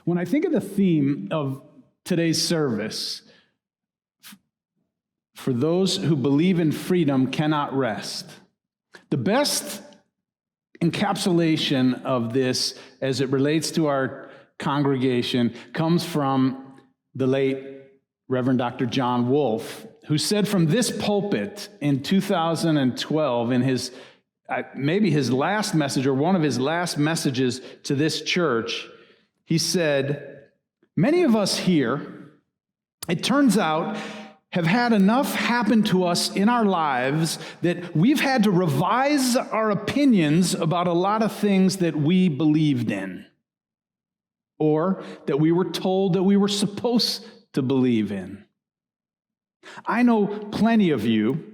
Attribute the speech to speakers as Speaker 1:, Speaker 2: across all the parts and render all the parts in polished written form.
Speaker 1: When I think of the theme of today's service, for those who believe in freedom cannot rest, the best encapsulation of this as it relates to our congregation comes from the late Reverend Dr. John Wolfe, who said from this pulpit in 2012 in his maybe his last message or one of his last messages to this church, he said, "Many of us here, it turns out, have had enough happen to us in our lives that we've had to revise our opinions about a lot of things that we believed in, or that we were told that we were supposed to believe in. I know plenty of you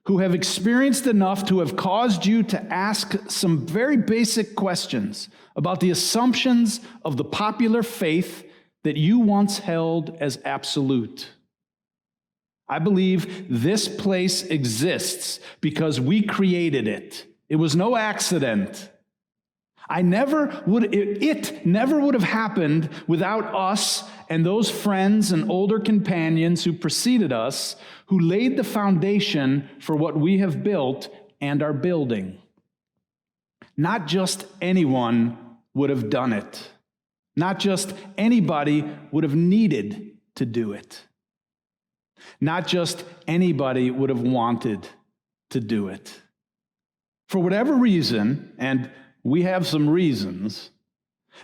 Speaker 1: who have experienced enough to have caused you to ask some very basic questions about the assumptions of the popular faith that you once held as absolute. I believe this place exists because we created it. It was no accident. It never would have happened without us and those friends and older companions who preceded us, who laid the foundation for what we have built and are building. Not just anyone would have done it. Not just anybody would have needed to do it. Not just anybody would have wanted to do it. For whatever reason, and we have some reasons,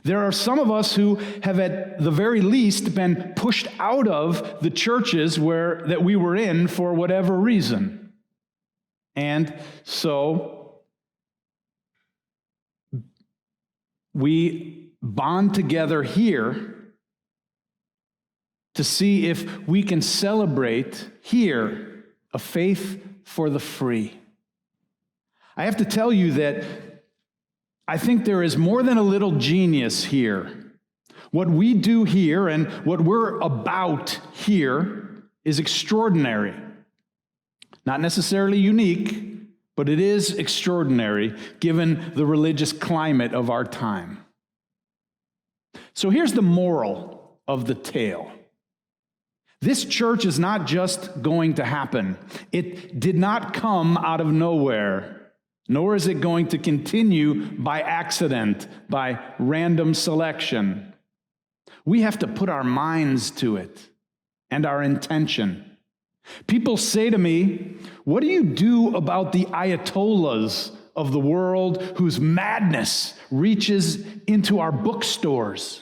Speaker 1: there are some of us who have at the very least been pushed out of the churches that we were in for whatever reason. And so we bond together here to see if we can celebrate here a faith for the free. I have to tell you that I think there is more than a little genius here. What we do here and what we're about here is extraordinary. Not necessarily unique, but it is extraordinary given the religious climate of our time. So here's the moral of the tale. This church is not just going to happen. It did not come out of nowhere, nor is it going to continue by accident, by random selection. We have to put our minds to it and our intention. People say to me, "What do you do about the ayatollahs of the world whose madness reaches into our bookstores?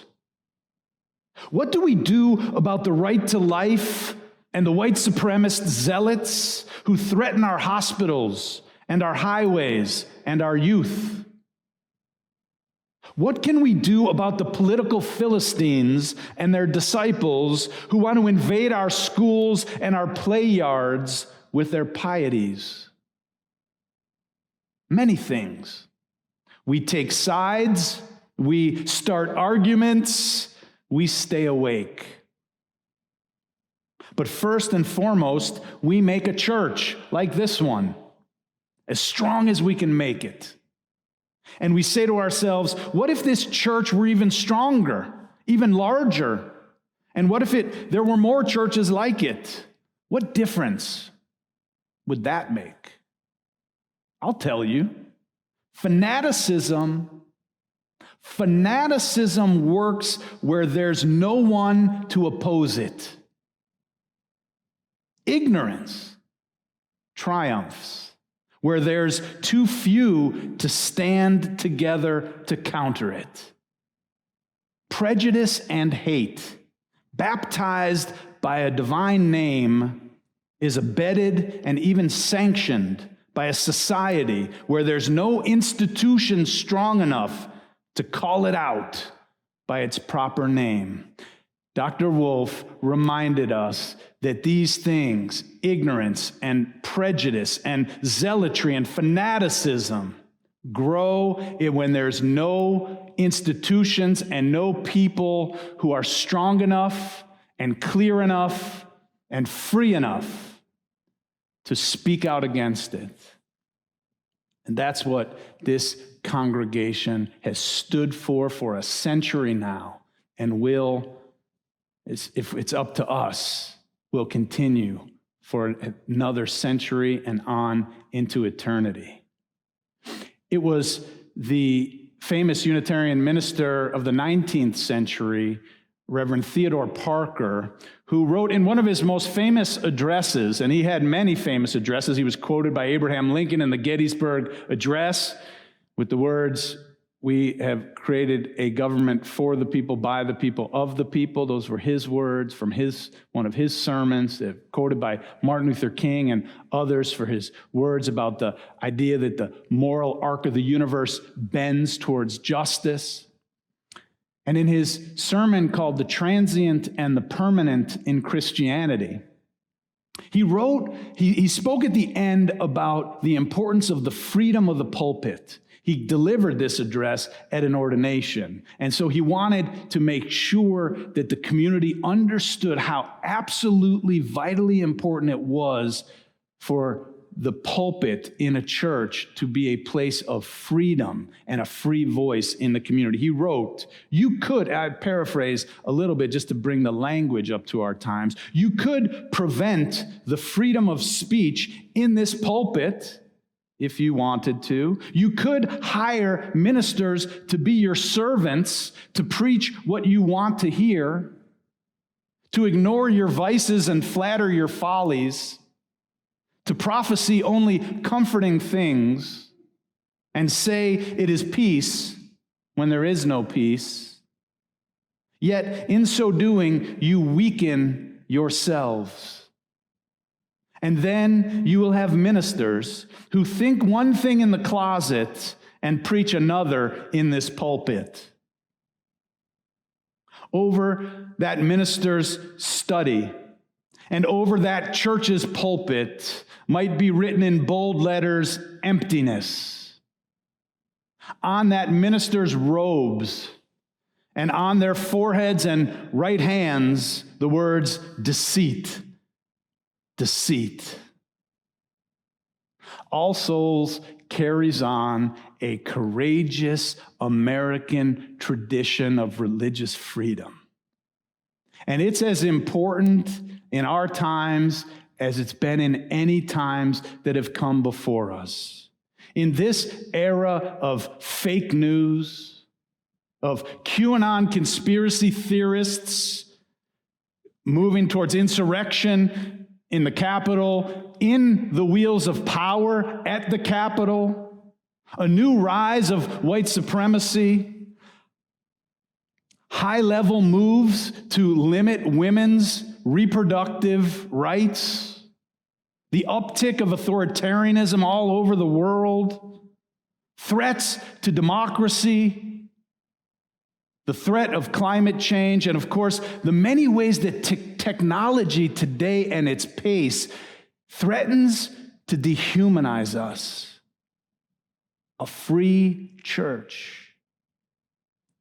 Speaker 1: What do we do about the right to life and the white supremacist zealots who threaten our hospitals and our highways and our youth? What can we do about the political Philistines and their disciples who want to invade our schools and our play yards with their pieties?" Many things. We take sides, we start arguments, we stay awake. But first and foremost, we make a church like this one, as strong as we can make it. And we say to ourselves, what if this church were even stronger, even larger? And what if there were more churches like it? What difference would that make? I'll tell you, fanaticism works where there's no one to oppose it. Ignorance triumphs where there's too few to stand together to counter it. Prejudice and hate, baptized by a divine name, is abetted and even sanctioned by a society where there's no institution strong enough to call it out by its proper name. Dr. Wolfe reminded us that these things, ignorance and prejudice and zealotry and fanaticism, grow when there's no institutions and no people who are strong enough and clear enough and free enough to speak out against it. And that's what this congregation has stood for a century now. and if it's up to us, will continue for another century and on into eternity. It was the famous Unitarian minister of the 19th century, Reverend Theodore Parker, who wrote in one of his most famous addresses, and he had many famous addresses. He was quoted by Abraham Lincoln in the Gettysburg Address with the words, "We have created a government for the people, by the people, of the people." Those were his words from one of his sermons, quoted by Martin Luther King and others for his words about the idea that the moral arc of the universe bends towards justice. And in his sermon called "The Transient and the Permanent in Christianity," he spoke at the end about the importance of the freedom of the pulpit. He delivered this address at an ordination. And so he wanted to make sure that the community understood how absolutely vitally important it was for the pulpit in a church to be a place of freedom and a free voice in the community. He wrote, I paraphrase a little bit just to bring the language up to our times, you could prevent the freedom of speech in this pulpit if you wanted to. You could hire ministers to be your servants, to preach what you want to hear, to ignore your vices and flatter your follies, to prophesy only comforting things, and say it is peace when there is no peace. Yet in so doing, you weaken yourselves. And then you will have ministers who think one thing in the closet and preach another in this pulpit. Over that minister's study and over that church's pulpit might be written in bold letters, emptiness. On that minister's robes and on their foreheads and right hands, the words deceit. Deceit. All Souls carries on a courageous American tradition of religious freedom. And it's as important in our times as it's been in any times that have come before us. In this era of fake news, of QAnon conspiracy theorists moving towards insurrection in the Capitol, in the wheels of power at the Capitol, a new rise of white supremacy, high-level moves to limit women's reproductive rights, the uptick of authoritarianism all over the world, threats to democracy, the threat of climate change, and of course, the many ways that technology today and its pace threatens to dehumanize us. A free church,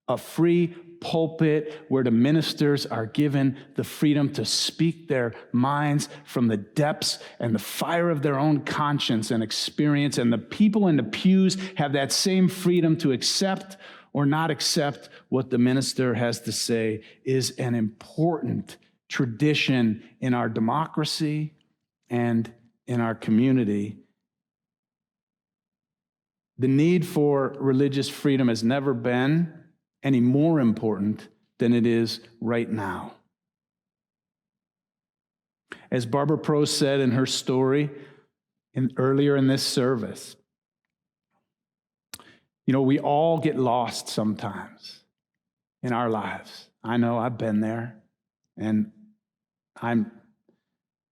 Speaker 1: a free pulpit where the ministers are given the freedom to speak their minds from the depths and the fire of their own conscience and experience, and the people in the pews have that same freedom to accept or not accept what the minister has to say, is an important tradition in our democracy and in our community. The need for religious freedom has never been any more important than it is right now. As Barbara Prose said in her story earlier in this service, we all get lost sometimes in our lives. I know I've been there, and I'm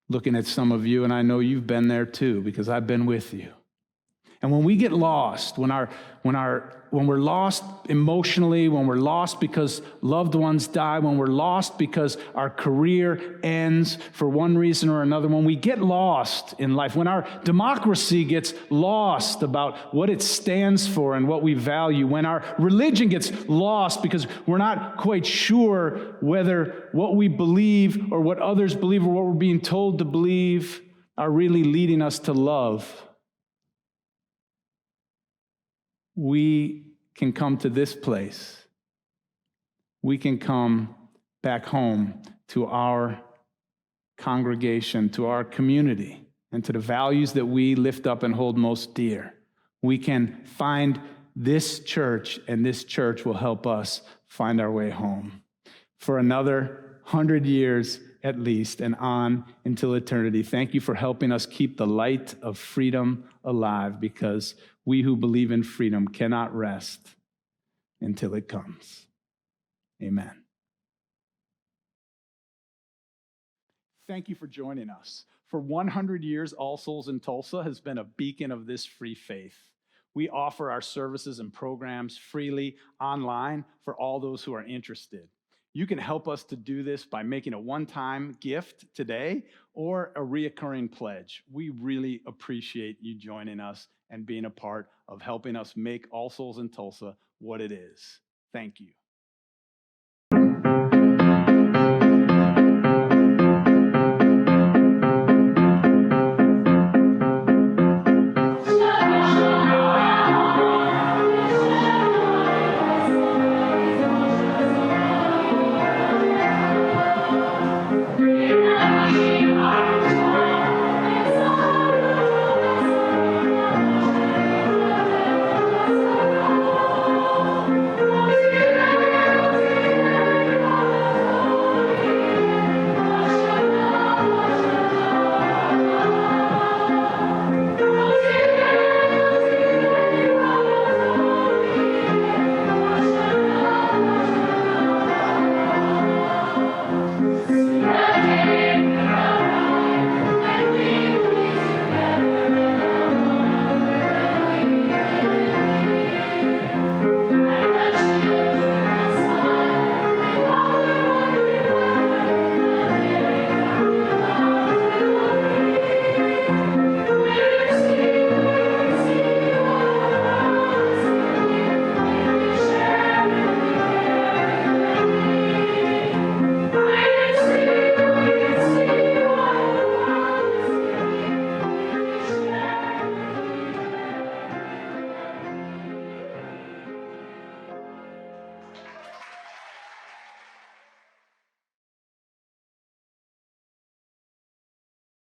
Speaker 1: looking at some of you, and I know you've been there too, because I've been with you. And when we get lost, when we're lost emotionally, when we're lost because loved ones die, when we're lost because our career ends for one reason or another, when we get lost in life, when our democracy gets lost about what it stands for and what we value, when our religion gets lost because we're not quite sure whether what we believe or what others believe or what we're being told to believe are really leading us to love, we can come to this place we can come back home to our congregation, to our community, and to the values that we lift up and hold most dear. We can find this church, and this church will help us find our way home for another 100 years at least, and on until eternity. Thank you for helping us keep the light of freedom alive, because we who believe in freedom cannot rest until it comes. Amen. Thank you for joining us. For 100 years, All Souls in Tulsa has been a beacon of this free faith. We offer our services and programs freely online for all those who are interested. You can help us to do this by making a one-time gift today or a reoccurring pledge. We really appreciate you joining us and being a part of helping us make All Souls in Tulsa what it is. Thank you.